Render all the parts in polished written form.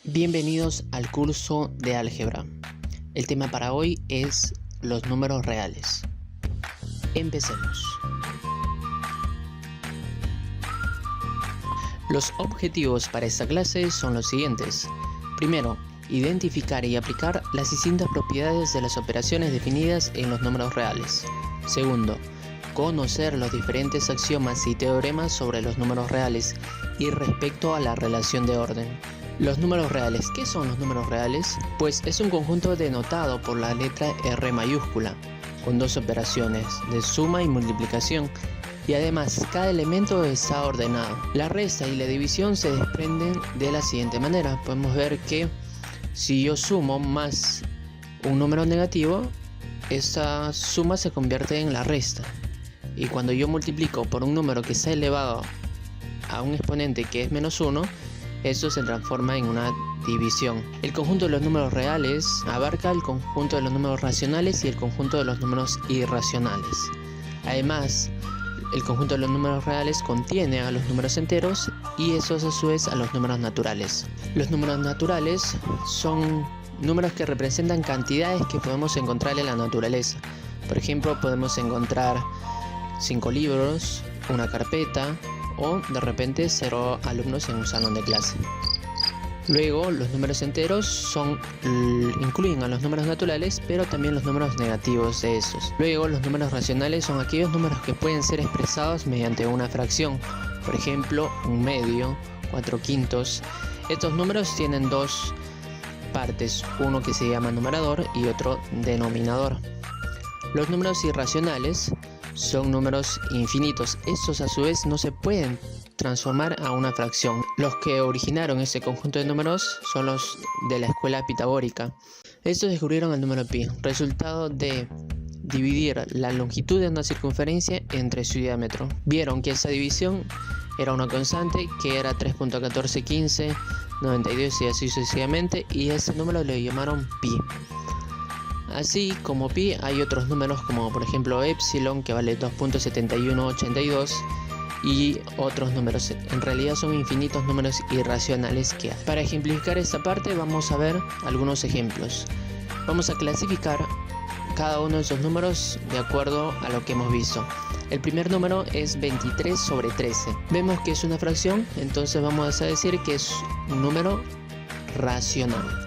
Bienvenidos al curso de álgebra. El tema para hoy es los números reales. Empecemos. Los objetivos para esta clase son los siguientes. Primero, identificar y aplicar las distintas propiedades de las operaciones definidas en los números reales. Segundo, conocer los diferentes axiomas y teoremas sobre los números reales y respecto a la relación de orden. Los números reales. ¿Qué son los números reales? Pues es un conjunto denotado por la letra R mayúscula, con dos operaciones de suma y multiplicación, y además cada elemento está ordenado. La resta y la división se desprenden de la siguiente manera. Podemos ver que si yo sumo más un número negativo, esta suma se convierte en la resta. Y cuando yo multiplico por un número que está elevado a un exponente que es menos 1, eso se transforma en una división. El conjunto de los números reales abarca el conjunto de los números racionales y el conjunto de los números irracionales. Además, el conjunto de los números reales contiene a los números enteros y esos a su vez a los números naturales. Los números naturales son números que representan cantidades que podemos encontrar en la naturaleza. Por ejemplo, podemos encontrar 5 libros, una carpeta, o de repente 0 alumnos en un salón de clase. Luego, los números enteros incluyen a los números naturales, pero también los números negativos de esos. Luego, los números racionales son aquellos números que pueden ser expresados mediante una fracción. Por ejemplo, un medio, 4/5. Estos números tienen dos partes, uno que se llama numerador y otro denominador. Los números irracionales son números infinitos. Estos a su vez no se pueden transformar a una fracción. Los que originaron ese conjunto de números son los de la escuela pitagórica. Estos descubrieron el número pi, resultado de dividir la longitud de una circunferencia entre su diámetro. Vieron que esa división era una constante que era 3.1415, 92 y así sucesivamente, y ese número le llamaron pi. Así como pi hay otros números como por ejemplo epsilon, que vale 2.7182, y otros números. En realidad son infinitos números irracionales que hay. Para ejemplificar esta parte vamos a ver algunos ejemplos. Vamos a clasificar cada uno de esos números de acuerdo a lo que hemos visto. El primer número es 23 sobre 13. Vemos que es una fracción, entonces vamos a decir que es un número racional.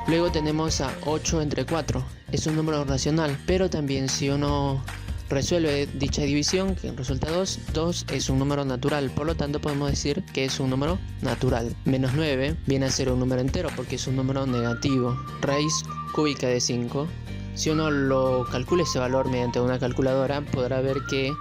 Luego tenemos a 8 entre 4, es un número racional, pero también si uno resuelve dicha división, que resulta 2, 2 es un número natural, por lo tanto podemos decir que es un número natural. Menos 9 viene a ser un número entero porque es un número negativo. Raíz cúbica de 5, si uno lo calcula ese valor mediante una calculadora, podrá ver que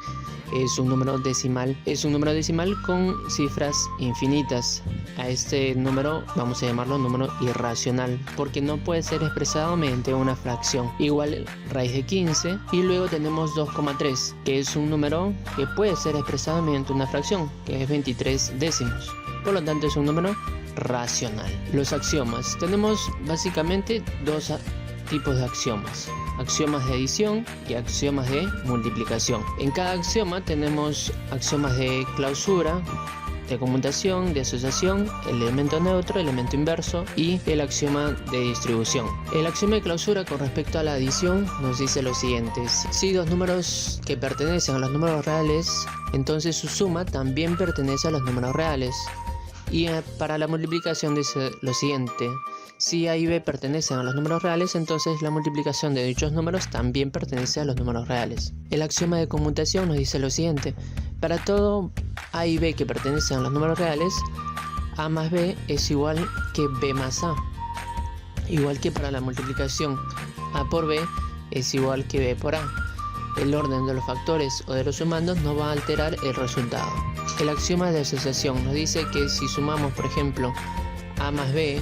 es un número decimal. Es un número decimal con cifras infinitas. A este número vamos a llamarlo número irracional porque no puede ser expresado mediante una fracción. Igual raíz de 15, y luego tenemos 2,3, que es un número que puede ser expresado mediante una fracción, que es 23 décimos. Por lo tanto es un número racional. Los axiomas. Tenemos básicamente dos tipos de axiomas: axiomas de adición y axiomas de multiplicación. En cada axioma tenemos axiomas de clausura, de conmutación, de asociación, el elemento neutro, el elemento inverso y el axioma de distribución. El axioma de clausura con respecto a la adición nos dice lo siguiente: si dos números que pertenecen a los números reales, entonces su suma también pertenece a los números reales. Y para la multiplicación dice lo siguiente: si A y B pertenecen a los números reales, entonces la multiplicación de dichos números también pertenece a los números reales. El axioma de conmutación nos dice lo siguiente: para todo A y B que pertenecen a los números reales, A más B es igual que B más A. Igual que para la multiplicación, A por B es igual que B por A. El orden de los factores o de los sumandos no va a alterar el resultado. El axioma de asociación nos dice que si sumamos, por ejemplo, A más B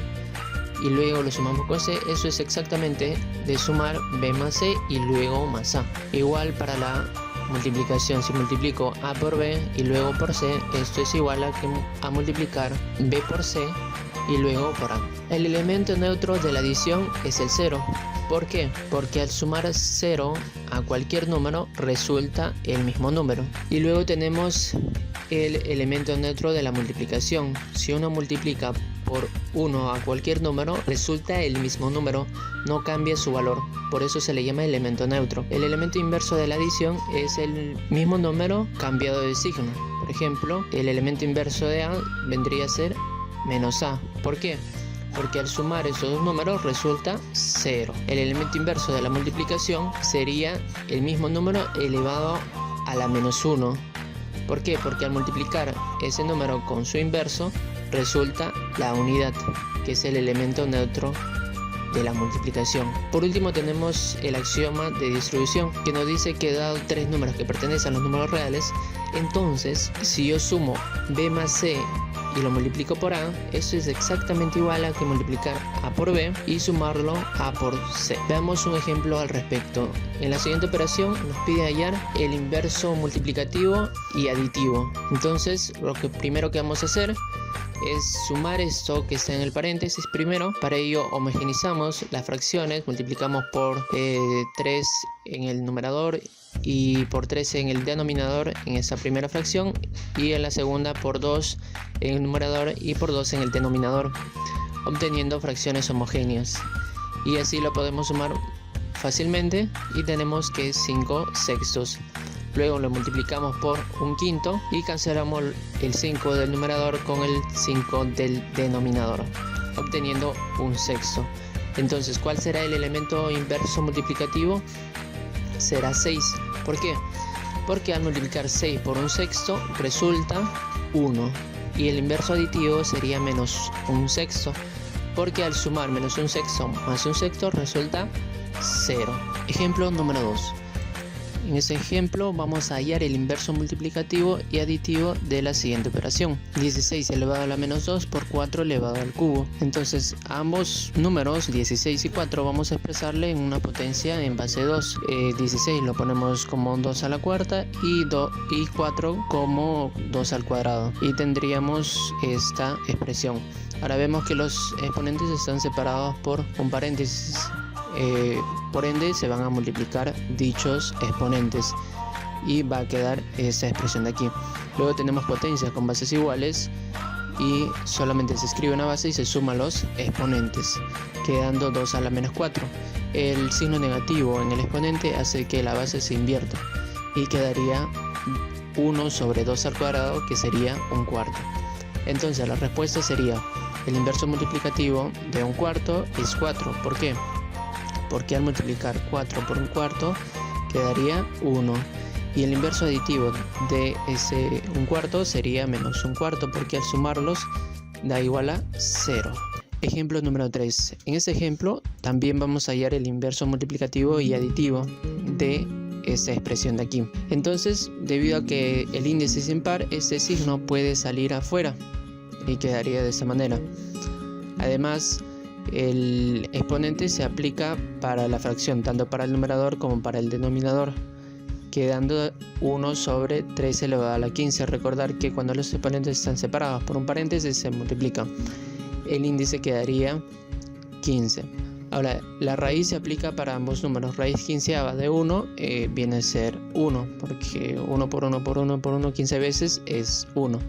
y luego lo sumamos con C, eso es exactamente de sumar B más C y luego más A. Igual para la multiplicación, si multiplico A por B y luego por C, esto es igual a multiplicar B por C y luego por A. El elemento neutro de la adición es el 0. ¿Por qué? Porque al sumar 0 a cualquier número resulta el mismo número. Y luego tenemos el elemento neutro de la multiplicación. Si uno multiplica por 1 a cualquier número, resulta el mismo número, no cambia su valor. Por eso se le llama elemento neutro. El elemento inverso de la adición es el mismo número cambiado de signo. Por ejemplo, el elemento inverso de A vendría a ser menos A. ¿Por qué? Porque al sumar esos dos números resulta 0. El elemento inverso de la multiplicación sería el mismo número elevado a la menos 1. ¿Por qué? Porque al multiplicar ese número con su inverso resulta la unidad, que es el elemento neutro de la multiplicación. Por último tenemos el axioma de distribución, que nos dice que dado tres números que pertenecen a los números reales, entonces si yo sumo b más c y lo multiplico por a, eso es exactamente igual a que multiplicar a por b y sumarlo a por c. Veamos un ejemplo al respecto. En la siguiente operación nos pide hallar el inverso multiplicativo y aditivo. Entonces lo primero que vamos a hacer es sumar esto que está en el paréntesis primero. Para ello homogeneizamos las fracciones, multiplicamos por 3 en el numerador y por 13 en el denominador en esa primera fracción, y en la segunda por 2 en el numerador y por 2 en el denominador, obteniendo fracciones homogéneas. Y así lo podemos sumar fácilmente y tenemos que es 5 sextos. Luego lo multiplicamos por un quinto y cancelamos el 5 del numerador con el 5 del denominador, obteniendo un sexto. Entonces, ¿cuál será el elemento inverso multiplicativo? Será 6. ¿Por qué? Porque al multiplicar 6 por un sexto resulta 1. Y el inverso aditivo sería menos un sexto, porque al sumar menos un sexto más un sexto resulta 0. Ejemplo número 2. En este ejemplo vamos a hallar el inverso multiplicativo y aditivo de la siguiente operación: 16 elevado a la menos 2 por 4 elevado al cubo. Entonces a ambos números, 16 y 4, vamos a expresarle en una potencia en base 2. 16 lo ponemos como 2 a la cuarta y 4 como 2 al cuadrado, y tendríamos esta expresión. Ahora vemos que los exponentes están separados por un paréntesis. Por ende se van a multiplicar dichos exponentes y va a quedar esa expresión de aquí. Luego tenemos potencias con bases iguales y solamente se escribe una base y se suman los exponentes, quedando 2 a la menos 4. El signo negativo en el exponente hace que la base se invierta y quedaría 1 sobre 2 al cuadrado, que sería un cuarto. Entonces la respuesta sería: el inverso multiplicativo de un cuarto es 4. ¿Por qué? Porque al multiplicar 4 por un cuarto quedaría 1. Y el inverso aditivo de ese un cuarto sería menos un cuarto, porque al sumarlos da igual a 0. Ejemplo número 3. En este ejemplo también vamos a hallar el inverso multiplicativo y aditivo de esta expresión de aquí. Entonces, debido a que el índice es impar, este signo puede salir afuera y quedaría de esta manera. Además, el exponente se aplica para la fracción, tanto para el numerador como para el denominador, quedando 1 sobre 3 elevado a la 15. Recordar que cuando los exponentes están separados por un paréntesis se multiplican. El índice quedaría 15. Ahora, la raíz se aplica para ambos números. Raíz quinceava de 1 viene a ser 1, porque 1 por 1 por 1 por 1 15 veces es 1.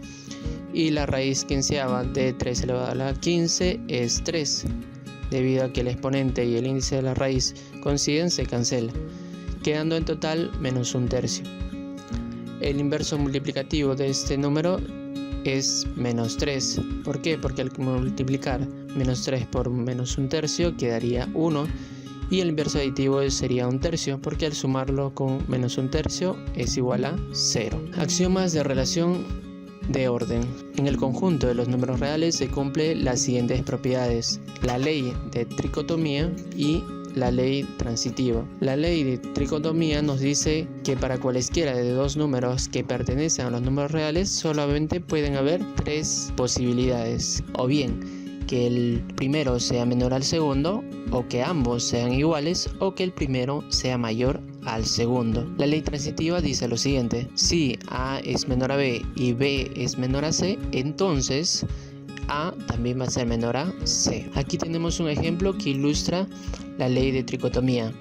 Y la raíz quinceava de 3 elevado a la 15 es 3. Debido a que el exponente y el índice de la raíz coinciden, se cancela, quedando en total menos un tercio. El inverso multiplicativo de este número es menos 3. ¿Por qué? Porque al multiplicar menos 3 por menos un tercio quedaría 1. Y el inverso aditivo sería un tercio, porque al sumarlo con menos un tercio es igual a 0. Axiomas de relación de orden. En el conjunto de los números reales se cumple las siguientes propiedades: la ley de tricotomía y la ley transitiva. La ley de tricotomía nos dice que para cualesquiera de dos números que pertenecen a los números reales solamente pueden haber tres posibilidades: o bien que el primero sea menor al segundo, o que ambos sean iguales, o que el primero sea mayor al segundo. La ley transitiva dice lo siguiente: si A es menor a B y B es menor a C, entonces A también va a ser menor a C. Aquí tenemos un ejemplo que ilustra la ley de tricotomía.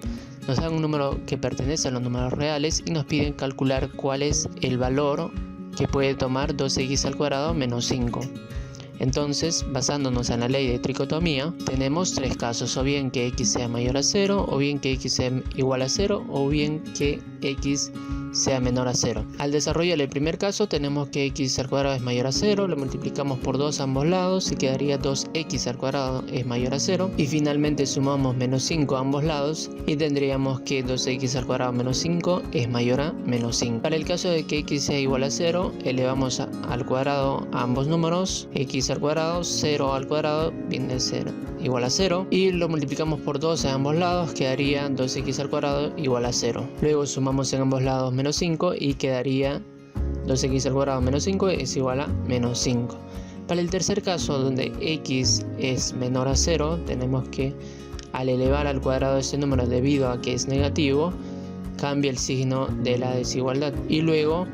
Nos dan un número que pertenece a los números reales y nos piden calcular cuál es el valor que puede tomar 2x al cuadrado menos 5. Entonces, basándonos en la ley de tricotomía, tenemos tres casos: o bien que x sea mayor a 0, o bien que x sea igual a 0, o bien que x sea menor a 0. Al desarrollar el primer caso, tenemos que x al cuadrado es mayor a 0, lo multiplicamos por 2 a ambos lados y quedaría 2x al cuadrado es mayor a 0, y finalmente sumamos menos 5 a ambos lados y tendríamos que 2x al cuadrado menos 5 es mayor a menos 5. Para el caso de que x sea igual a 0, elevamos al cuadrado a ambos números, x al cuadrado, 0 al cuadrado viene a ser igual a 0, y lo multiplicamos por 2 a ambos lados, quedaría 2x al cuadrado igual a 0. Luego sumamos en ambos lados menos 5 y quedaría 2x al cuadrado menos 5 es igual a menos 5. Para el tercer caso, donde x es menor a 0, tenemos que, al elevar al cuadrado este número debido a que es negativo, cambia el signo de la desigualdad, y luego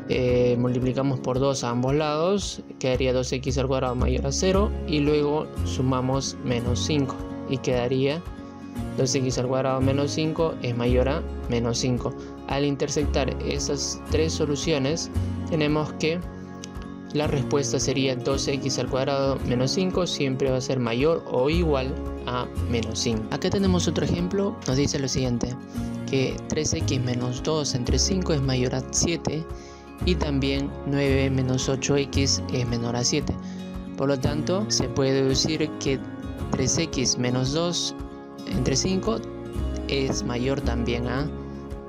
multiplicamos por 2 a ambos lados, quedaría 2x al cuadrado mayor a 0, y luego sumamos menos 5 y quedaría 2x al cuadrado menos 5 es mayor a menos 5. Al intersectar esas tres soluciones, tenemos que la respuesta sería 2x al cuadrado menos 5 siempre va a ser mayor o igual a menos 5. Acá tenemos otro ejemplo, nos dice lo siguiente: que 3x menos 2 entre 5 es mayor a 7, y también 9 menos 8x es menor a 7. Por lo tanto, se puede deducir que 3x menos 2 entre 5 es mayor también a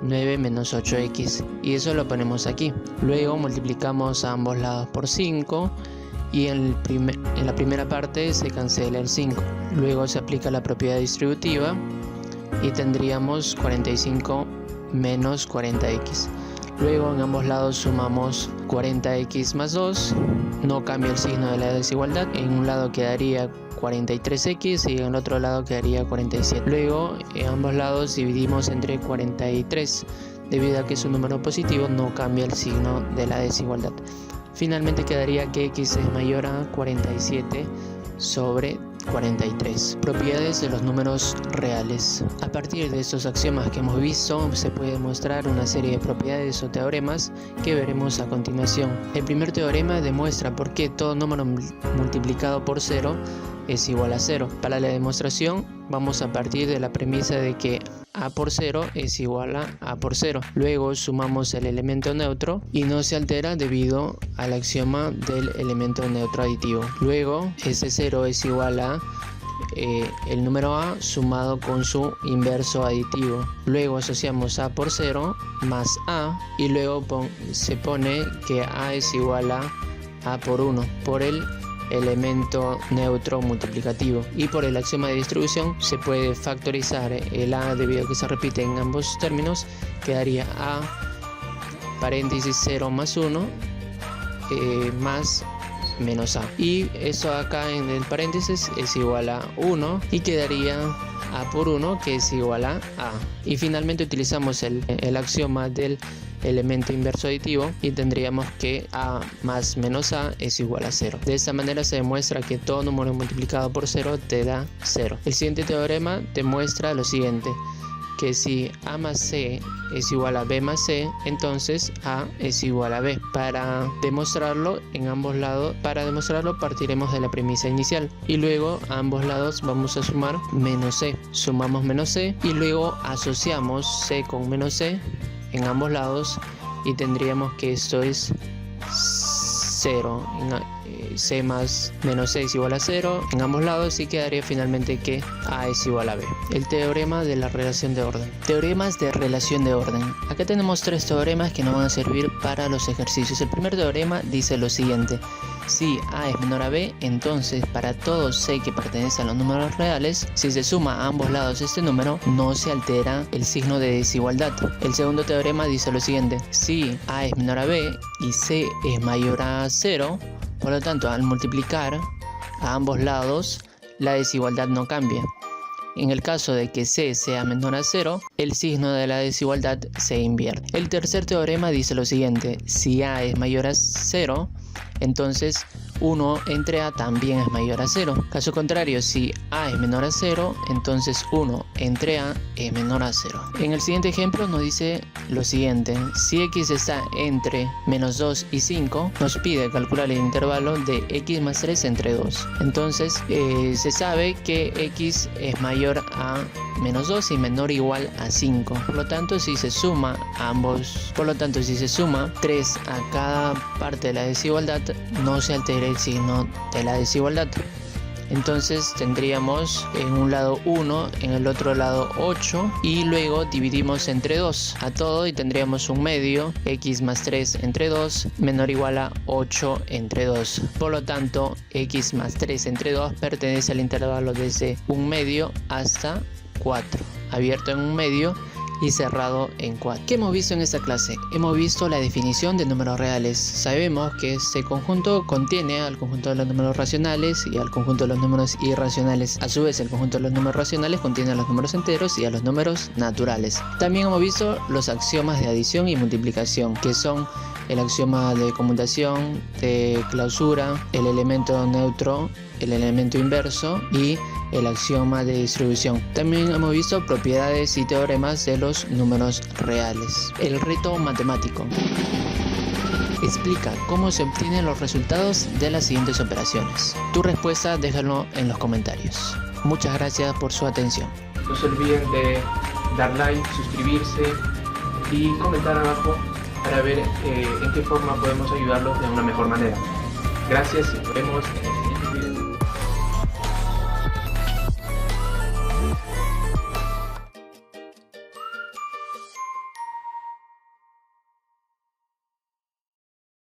9 menos 8x, y eso lo ponemos aquí. Luego multiplicamos a ambos lados por 5 y en la primera parte se cancela el 5. Luego se aplica la propiedad distributiva y tendríamos 45 menos 40x. Luego en ambos lados sumamos 40x más 2, no cambia el signo de la desigualdad, en un lado quedaría 43x y en el otro lado quedaría 47. Luego en ambos lados dividimos entre 43, debido a que es un número positivo no cambia el signo de la desigualdad. Finalmente quedaría que x es mayor a 47 sobre 43. Propiedades de los números reales. A partir de estos axiomas que hemos visto, se puede demostrar una serie de propiedades o teoremas que veremos a continuación. El primer teorema demuestra por qué todo número multiplicado por 0 es igual a 0. Para la demostración vamos a partir de la premisa de que a por 0 es igual a a por 0. Luego sumamos el elemento neutro y no se altera debido al axioma del elemento neutro aditivo. Luego ese 0 es igual a el número a sumado con su inverso aditivo. Luego asociamos a por 0 más a, y luego se pone que a es igual a por 1 por el elemento neutro multiplicativo, y por el axioma de distribución se puede factorizar el a debido a que se repite en ambos términos. Quedaría a paréntesis 0 más 1 más menos a, y eso acá en el paréntesis es igual a 1 y quedaría a por 1 que es igual a. Y finalmente utilizamos el axioma del elemento inverso aditivo y tendríamos que a más menos a es igual a 0. De esta manera se demuestra que todo número multiplicado por 0 te da 0. El siguiente teorema demuestra lo siguiente: que si a más c es igual a b más c, entonces a es igual a b. Para demostrarlo partiremos de la premisa inicial y luego a ambos lados vamos a sumar menos c. Sumamos menos c y luego asociamos c con menos c en ambos lados y tendríamos que esto es 0. C más menos c es igual a 0 en ambos lados y quedaría finalmente que a es igual a b. El teorema de la relación de orden. Teoremas de relación de orden. Acá tenemos tres teoremas que nos van a servir para los ejercicios. El primer teorema dice lo siguiente: si a es menor a b, entonces para todo c que pertenece a los números reales, si se suma a ambos lados este número, no se altera el signo de desigualdad. El segundo teorema dice lo siguiente: si a es menor a b y c es mayor a 0, por lo tanto, al multiplicar a ambos lados, la desigualdad no cambia. En el caso de que c sea menor a 0, el signo de la desigualdad se invierte. El tercer teorema dice lo siguiente: si a es mayor a 0, entonces 1 entre A también es mayor a 0. Caso contrario, si A es menor a 0, entonces 1 entre A es menor a 0. En el siguiente ejemplo nos dice lo siguiente: si x está entre menos 2 y 5, nos pide calcular el intervalo de x más 3 entre 2. Entonces se sabe que x es mayor a menos 2 y menor o igual a 5. Por lo tanto, si se suma 3 a cada parte de la desigualdad, no se altera el signo de la desigualdad. Entonces tendríamos en un lado 1, en el otro lado 8, y luego dividimos entre 2 a todo y tendríamos un medio, x más 3 entre 2 menor o igual a 8 entre 2. Por lo tanto, x más 3 entre 2 pertenece al intervalo desde un medio hasta 4, abierto en un medio y cerrado en 4. ¿Qué hemos visto en esta clase? Hemos visto la definición de números reales. Sabemos que este conjunto contiene al conjunto de los números racionales y al conjunto de los números irracionales. A su vez, el conjunto de los números racionales contiene a los números enteros y a los números naturales. También hemos visto los axiomas de adición y multiplicación, que son el axioma de conmutación, de clausura, el elemento neutro, el elemento inverso y el axioma de distribución. También hemos visto propiedades y teoremas de los números reales. El reto matemático explica cómo se obtienen los resultados de las siguientes operaciones. Tu respuesta déjalo en los comentarios. Muchas gracias por su atención. No se olviden de dar like, suscribirse y comentar abajo para ver en qué forma podemos ayudarlos de una mejor manera. Gracias y nos vemos en el